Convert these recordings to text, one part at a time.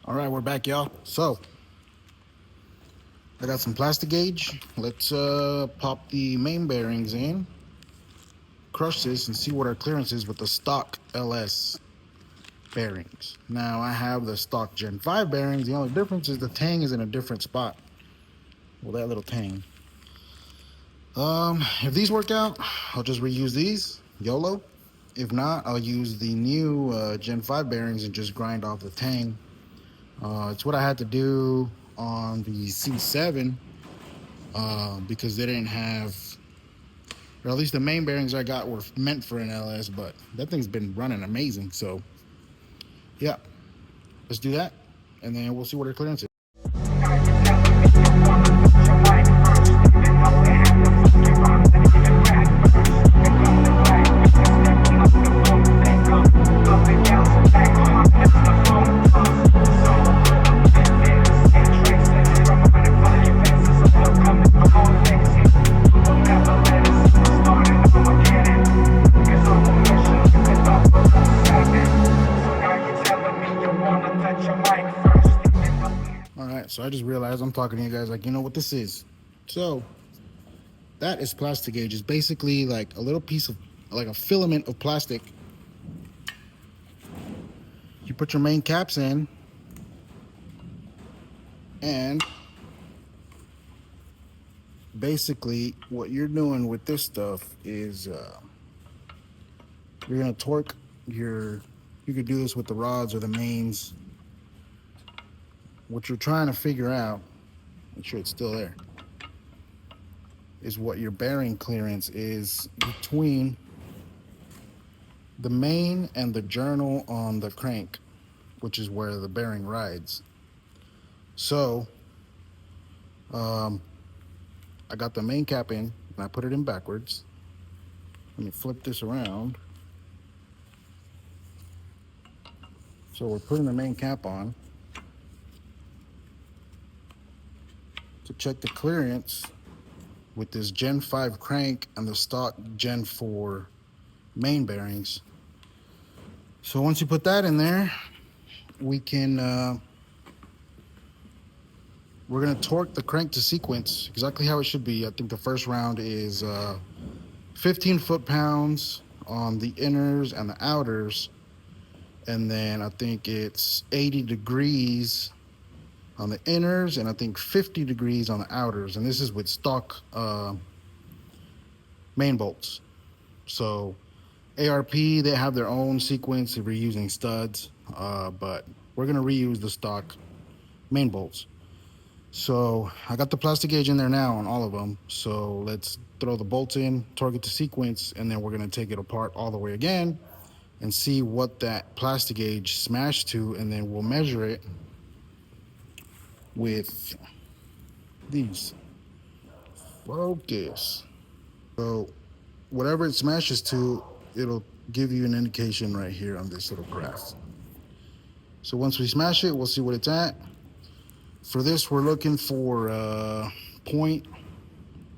All right, we're back, y'all. So I got some plastic gauge. Let's pop the main bearings in, crush this, and see what our clearance is with the stock LS bearings. Now I have the stock Gen 5 bearings. The only difference is the tang is in a different spot. Well, that little tang. If these work out, I'll just reuse these, YOLO. If not, I'll use the new Gen 5 bearings and just grind off the tang. It's what I had to do on the C7 because they didn't have, or at least the main bearings I got were meant for an LS, but that thing's been running amazing. So yeah, let's do that, and then we'll see what our clearance is. So I just realized I'm talking to you guys like, you know what this is. So that is plastic gauge. It's basically like a little piece of, like a filament of plastic. You put your main caps in, and basically what you're doing with this stuff is you're gonna torque your, you could do this with the rods or the mains. What you're trying to figure out, make sure it's still there, is what your bearing clearance is between the main and the journal on the crank, which is where the bearing rides. So I got the main cap in and I put it in backwards. Let me flip this around. So we're putting the main cap on to check the clearance with this Gen 5 crank and the stock Gen 4 main bearings. So once you put that in there, we can we're gonna torque the crank to sequence exactly how it should be. I think the first round is 15 foot-pounds on the inners and the outers, and then I think it's 80 degrees on the inners, and I think 50 degrees on the outers. And this is with stock main bolts. So ARP, they have their own sequence if you're using studs, but we're gonna reuse the stock main bolts. So I got the plastic gauge in there now on all of them. So let's throw the bolts in, torque it to sequence, and then we're gonna take it apart all the way again and see what that plastic gauge smashed to, and then we'll measure it with these. Focus. So whatever it smashes to, it'll give you an indication right here on this little graph. So once we smash it, we'll see what it's at. For this, we're looking for 0.20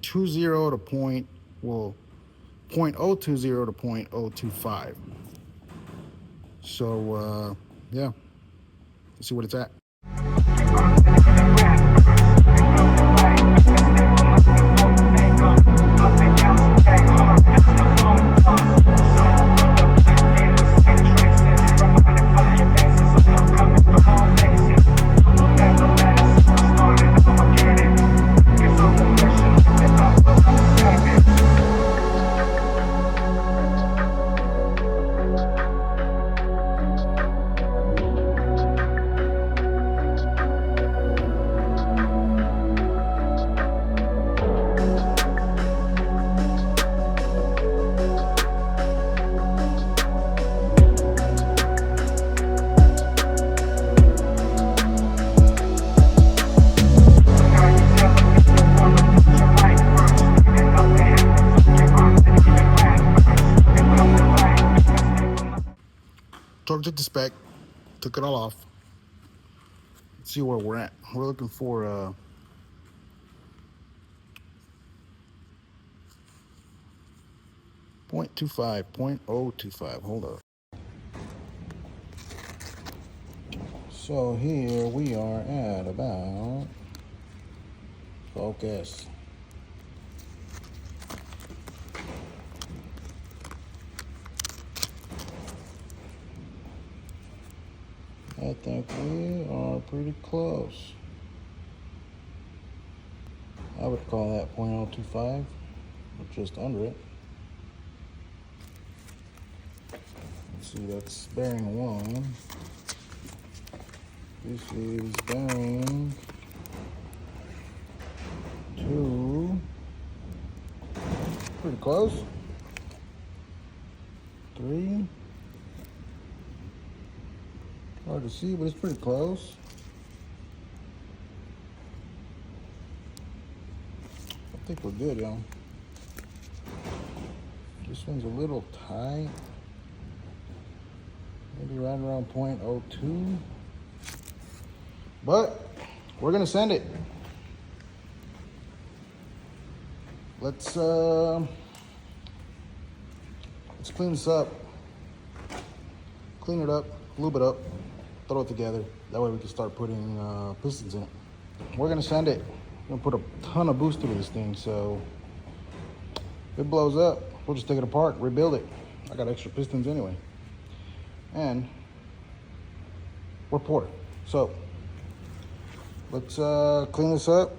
to 0.020 to 0.025. So yeah, let's see what it's at. Torqued it to spec, took it all off. Let's see where we're at. We're looking for 0.25, 0.025. Hold up. So here we are at about, focus. I think we are pretty close. I would call that 0.025, or just under it. Let's see, that's bearing 1. This is bearing 2. Pretty close. 3. Hard to see, but it's pretty close. I think we're good, y'all. This one's a little tight. Maybe right around 0.02. But we're gonna send it. Let's clean this up. Clean it up, lube it up, throw it together. That way we can start putting pistons in it. We're gonna send it. We're gonna put a ton of boost through this thing, so if it blows up, we'll just take it apart, rebuild it. I got extra pistons anyway. And we're poor. So let's clean this up,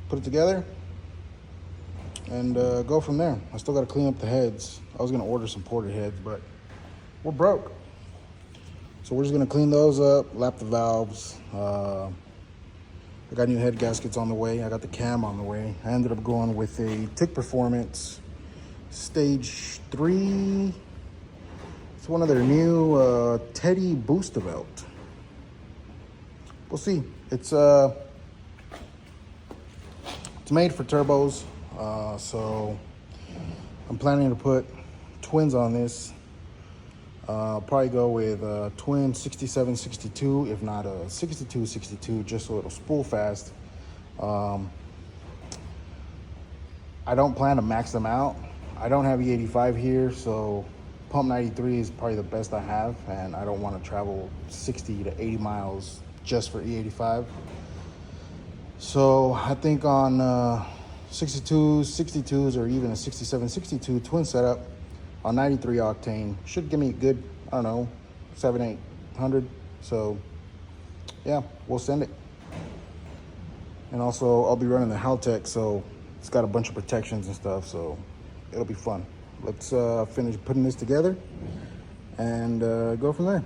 put it together, and go from there. I still gotta clean up the heads. I was gonna order some ported heads, but we're broke. So we're just gonna clean those up, lap the valves. I got new head gaskets on the way. I got the cam on the way. I ended up going with a Tick Performance Stage 3. It's one of their new Teddy booster belt. We'll see. It's made for turbos, so I'm planning to put twins on this. I'll probably go with a twin 67-62, if not a 62-62, just so it'll spool fast. I don't plan to max them out. I don't have E85 here, so pump 93 is probably the best I have, and I don't want to travel 60 to 80 miles just for E85. So I think on 62s, 62s, or even a 67-62 twin setup on 93 octane should give me a good, I don't know, 700-800. So yeah, we'll send it. And also I'll be running the Haltech, so it's got a bunch of protections and stuff, so it'll be fun. Let's finish putting this together and go from there.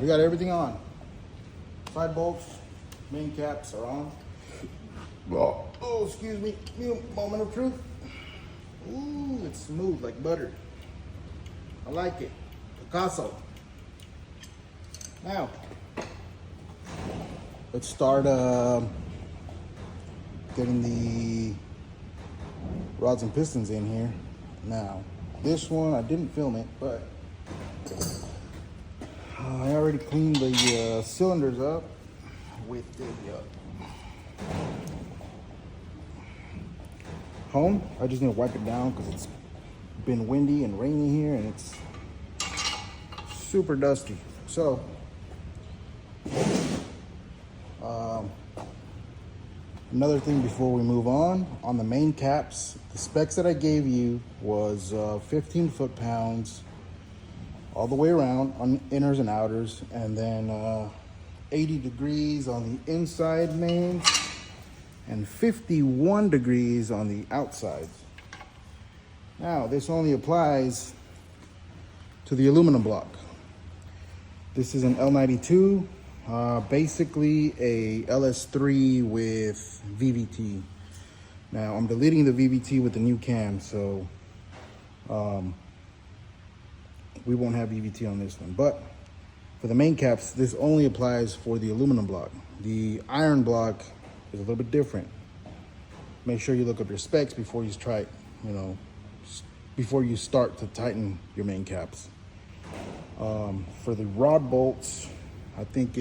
We got everything on. Side bolts, main caps are on. Oh, excuse me. Give me a moment of truth. Ooh, it's smooth like butter. I like it. Picasso. Now, let's start getting the rods and pistons in here. Now, this one, I didn't film it, but I already cleaned the cylinders up with the home. I just need to wipe it down because it's been windy and rainy here and it's super dusty. So another thing before we move on the main caps, the specs that I gave you was 15 foot-pounds all the way around on inners and outers, and then 80 degrees on the inside mains and 51 degrees on the outsides. Now, this only applies to the aluminum block. This is an L92, basically a LS3 with VVT. Now, I'm deleting the VVT with the new cam, so we won't have VVT on this one. But for the main caps, this only applies for the aluminum block. The iron block is a little bit different. Make sure you look up your specs before you try, before you start to tighten your main caps. For the rod bolts, I think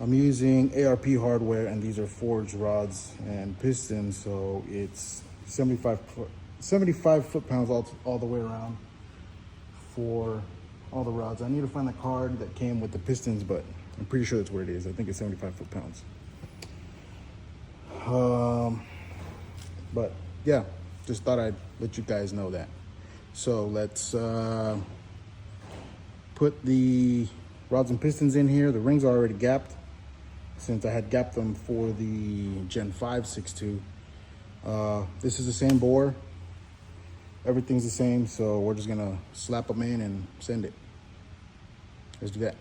I'm using ARP hardware, and these are forged rods and pistons, so it's 75 foot-pounds all the way around for all the rods. I need to find the card that came with the pistons, but I'm pretty sure that's what it is. I think it's 75 foot-pounds. But yeah, just thought I'd let you guys know that. So let's put the rods and pistons in here. The rings are already gapped, since I had gapped them for the Gen 5 6.2. This is the same bore. Everything's the same, so we're just gonna slap them in and send it. Let's do that.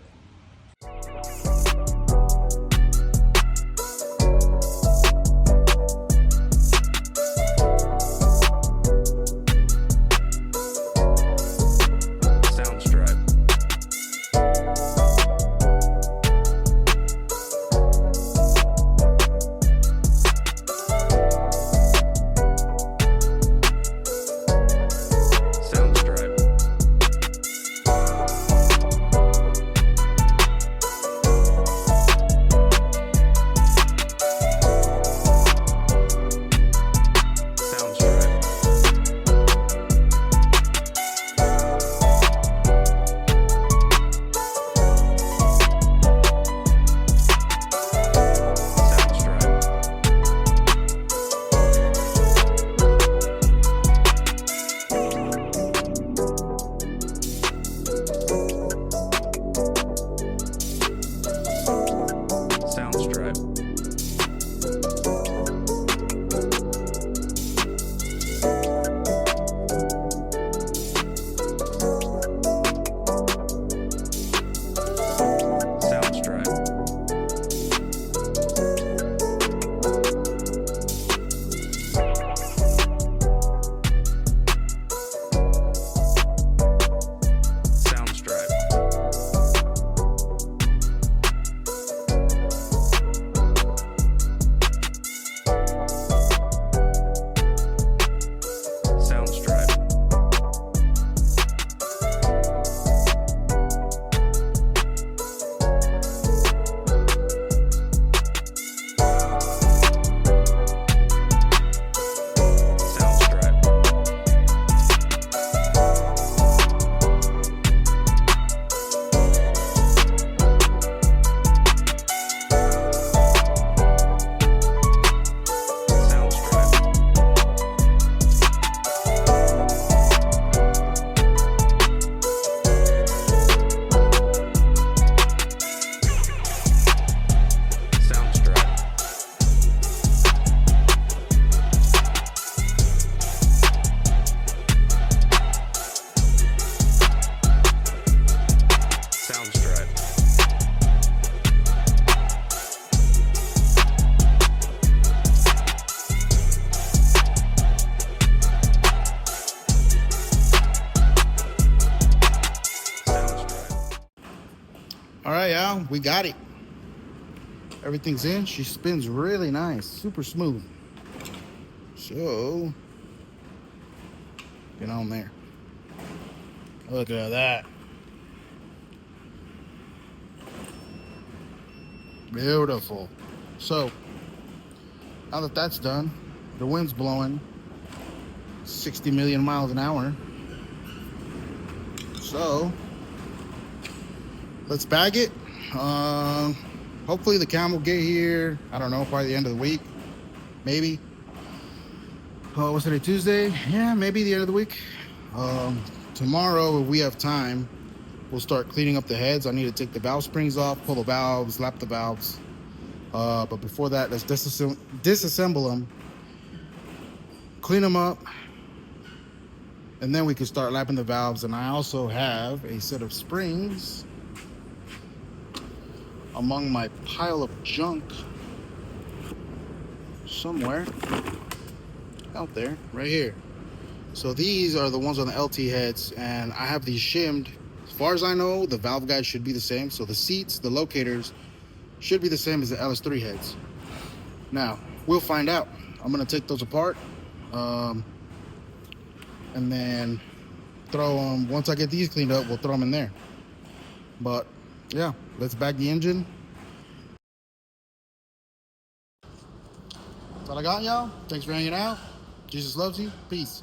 All right, y'all, we got it. Everything's in. She spins really nice, super smooth. So, get on there. Look at that. Beautiful. So, now that that's done, the wind's blowing 60 million miles an hour. So, let's bag it. Hopefully the cam will get here, I don't know, probably the end of the week. Maybe. What's today, Tuesday? Yeah, maybe the end of the week. Tomorrow, if we have time, we'll start cleaning up the heads. I need to take the valve springs off, pull the valves, lap the valves. But before that, let's disassemble them, clean them up, and then we can start lapping the valves. And I also have a set of springs among my pile of junk somewhere out there, right here. So these are the ones on the LT heads, and I have these shimmed. As far as I know, the valve guides should be the same. So the seats, the locators, should be the same as the LS3 heads. Now, we'll find out. I'm gonna take those apart, and then throw them, once I get these cleaned up, we'll throw them in there. But yeah, let's back the engine. That's all I got, y'all. Thanks for hanging out. Jesus loves you. Peace.